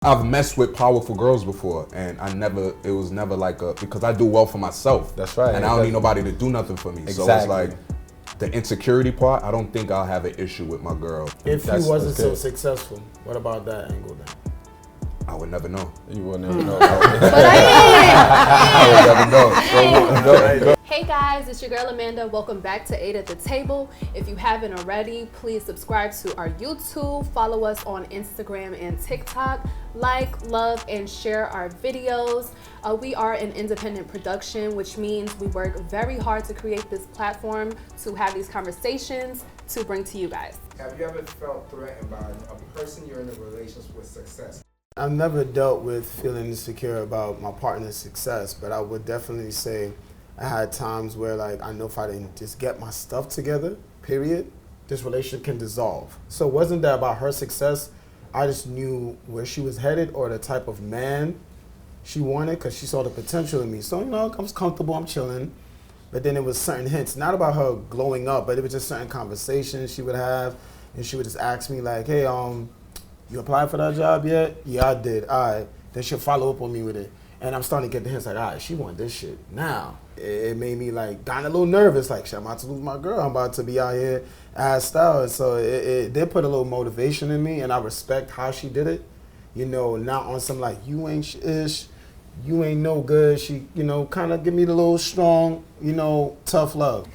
I've messed with powerful girls before, and it was never like because I do well for myself. That's right. And I don't need nobody to do nothing for me. Exactly. So it's like, the insecurity part, I don't think I'll have an issue with my girl. If he wasn't so successful, what about that angle then? I would never know. You will never know. I would never know. Hey guys, it's your girl Amanda. Welcome back to 8 at the Table. If you haven't already, please subscribe to our YouTube, follow us on Instagram and TikTok, like, love, and share our videos. We are an independent production, which means we work very hard to create this platform, to have these conversations, to bring to you guys. Have you ever felt threatened by a person you're in a relationship with success? I've never dealt with feeling insecure about my partner's success, but I would definitely say I had times where, like, I know if I didn't just get my stuff together, period, this relationship can dissolve. So it wasn't that about her success. I just knew where she was headed or the type of man she wanted because she saw the potential in me. So, you know, I was comfortable, I'm chilling. But then it was certain hints, not about her glowing up, but it was just certain conversations she would have. And she would just ask me like, hey, you applied for that job yet? Yeah, I did. All right. Then she'll follow up on me with it. And I'm starting to get the hints like, all right, she want this shit now. It made me like kind of a little nervous, like, shit, I'm about to lose my girl. I'm about to be out here assed out. So it did put a little motivation in me, and I respect how she did it. You know, not on some like, you ain't ish, you ain't no good. She, you know, kind of give me the little strong, you know, tough love.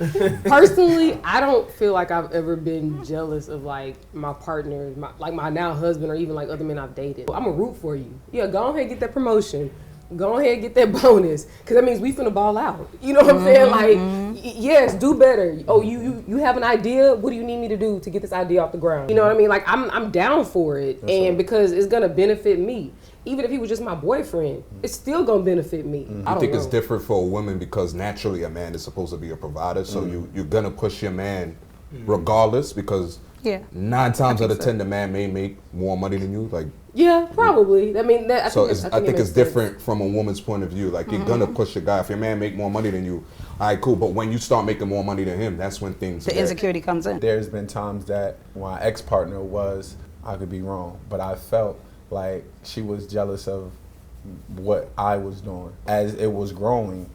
Personally, I don't feel like I've ever been jealous of like my partner, my now husband, or even like other men I've dated. I'm a root for you. Yeah, go ahead and get that promotion. Go ahead and get that bonus, because that means we finna ball out. You know what I'm saying? Like, yes, do better. Oh, you have an idea? What do you need me to do to get this idea off the ground? You know what I mean? Like, I'm down for it. That's and right. Because it's gonna benefit me. Even if he was just my boyfriend, it's still gonna benefit me. I think it's different for a woman because naturally a man is supposed to be a provider. So you're gonna push your man regardless, because 9 times out of 10 the man may make more money than you. Like, yeah, probably. I mean, I think it's different from a woman's point of view. Like, you're gonna push a guy. If your man make more money than you, all right, cool. But when you start making more money than him, that's when the insecurity comes in. There's been times that my ex-partner was, I could be wrong, but I felt like she was jealous of what I was doing. As it was growing,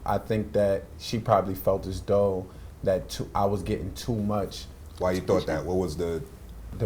I think that she probably felt as though that I was getting too much. Why you thought that? What was the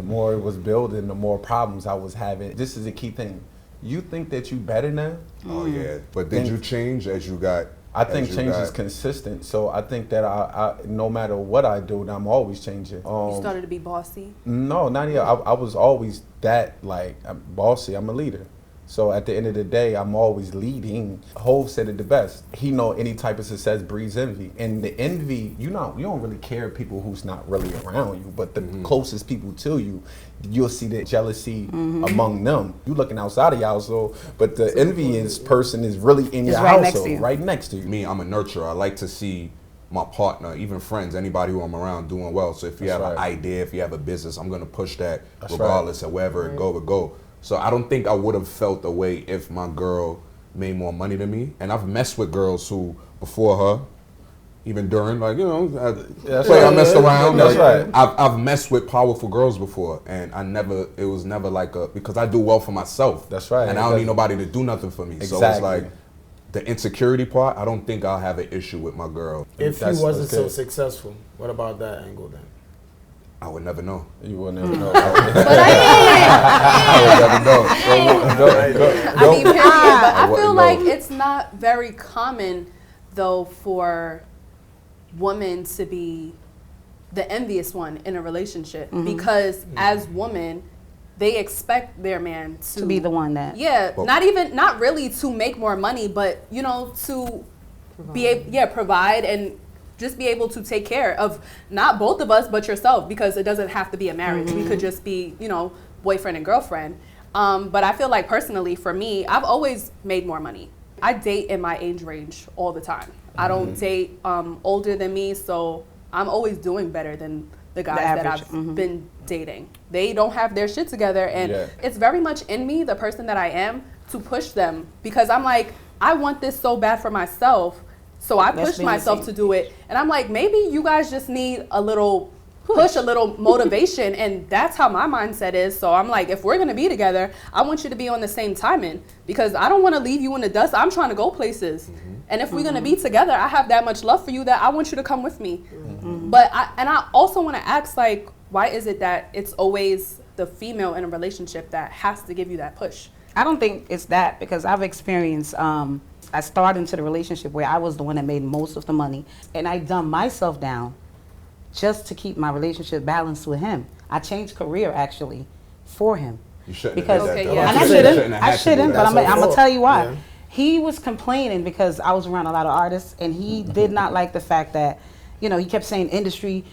more it was building, the more problems I was having. This is a key thing. You think that you better now? Oh yeah. But did you change as you got? I think change is consistent. So I think that I no matter what I do, I'm always changing. You started to be bossy? No, not yet. I was always that, like, I'm bossy. I'm a leader. So at the end of the day, I'm always leading. Hov said it the best. He know any type of success breeds envy. And the envy, you don't really care people who's not really around you, but the closest people to you, you'll see the jealousy among them. You looking outside of your household, but the envious person is really in your household, right next to you. Me, I'm a nurturer. I like to see my partner, even friends, anybody who I'm around doing well. So if you have an idea, if you have a business, I'm gonna push that regardless of wherever it go. So I don't think I would have felt the way if my girl made more money than me. And It messed with girls who, before her, even during, like, you know, I messed around. That's right. I've messed with powerful girls before, and it was never like because I do well for myself. That's right. And I don't need nobody to do nothing for me. Exactly. So it's like, the insecurity part, I don't think I'll have an issue with my girl. If he wasn't so successful, what about that angle then? I would never know. You will never know. I would never know. I mean, period. But I feel like it's not very common, though, for women to be the envious one in a relationship, because as women, they expect their man to be the one that not really to make more money, but, you know, to provide and just be able to take care of not both of us, but yourself, because it doesn't have to be a marriage. We could just be, you know, boyfriend and girlfriend. But I feel like personally, for me, I've always made more money. I date in my age range all the time. I don't date older than me, so I'm always doing better than the guys that I've been dating. They don't have their shit together, and it's very much in me, the person that I am, to push them, because I'm like, I want this so bad for myself. So I pushed myself to do it. And I'm like, maybe you guys just need a little push, a little motivation, and that's how my mindset is. So I'm like, if we're gonna be together, I want you to be on the same timing because I don't want to leave you in the dust. I'm trying to go places, and if we're gonna be together, I have that much love for you that I want you to come with me. But I also want to ask, like, why is it that it's always the female in a relationship that has to give you that push? I don't think it's that because I've experienced. I started into the relationship where I was the one that made most of the money, and I dumbed myself down just to keep my relationship balanced with him. I changed career actually for him. You shouldn't Because have did that. Okay, yeah. and I You shouldn't. have I had to do shouldn't. that. But I'm That's gonna your tell you why. fault. He was complaining because I was around a lot of artists, and he did not like the fact that, you know, he kept saying industry,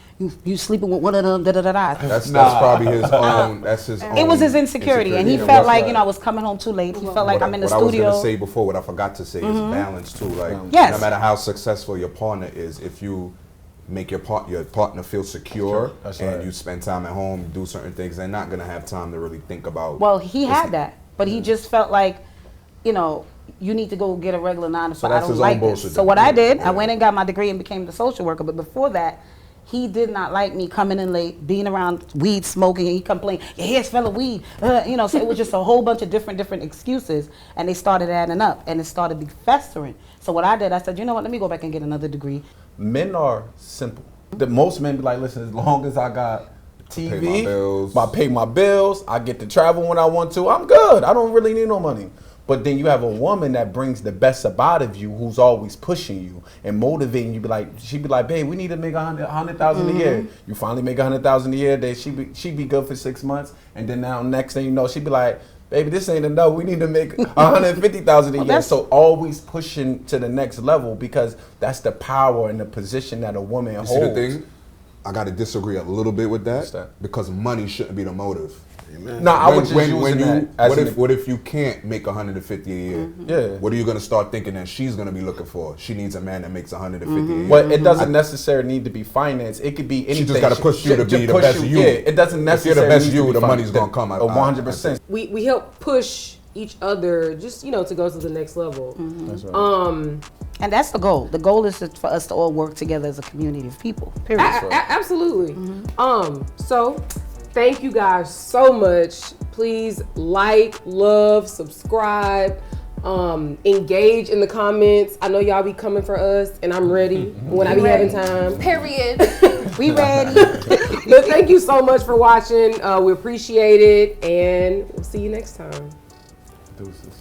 you sleeping with one of them, da da da da. That's probably his own. That's his own. It was his insecurity, and he Yeah, felt what's like, that? you know, I was coming home too late. He felt like What I'm in the what I was studio. gonna say before, what I forgot to say is balance too. Like, Yes. no matter how successful your partner is, if you make your partner feel secure That's and right. you spend time at home, do certain things, they're not gonna have time to really think about. Well, he had that, but he just felt like, you know, you need to go get a regular 9 to 5. I that's don't his own like this. bullshit So then. what I did, Yeah. I went and got my degree and became the social worker. But before that, he did not like me coming in late, being around weed smoking. And he complained, "Your hair smell of weed," you know. So it was just a whole bunch of different excuses, and they started adding up, and it started be festering. So what I did, I said, you know what? Let me go back and get another degree. Men are simple. The most men be like, listen, as long as I got TV, Pay my bills. I pay my bills, I get to travel when I want to, I'm good. I don't really need no money. But then you have a woman that brings the best about of you, who's always pushing you and motivating you. Be like, she be like, babe, we need to make 100,000 a year. You finally make 100,000 a year. Then she be good for 6 months, and then now next thing you know, she be like, baby, this ain't enough. We need to make 150,000 a year. that's- So always pushing to the next level because that's the power and the position that a woman You holds. see the thing? I gotta disagree a little bit with What's that, that? because money shouldn't be the motive. No, I was just using that as What if you can't make 150 a year? Yeah. What are you gonna start thinking that she's gonna be looking for? She needs a man that makes 150 a year. But it doesn't necessarily need to be finance. It could be anything. just gotta push you to be the push best you. Yeah, it doesn't If necessarily. you're the best need to you, be the finance. money's gonna come. 100%. We help push each other just, you know, to go to the next level. That's right. And that's the goal. The goal is for us to all work together as a community of people. Period. Absolutely. So thank you guys so much. Please like, love, subscribe, engage in the comments. I know y'all be coming for us, and I'm ready when I be having time. Period. We ready. But thank you so much for watching. We appreciate it, and we'll see you next time. Deuces.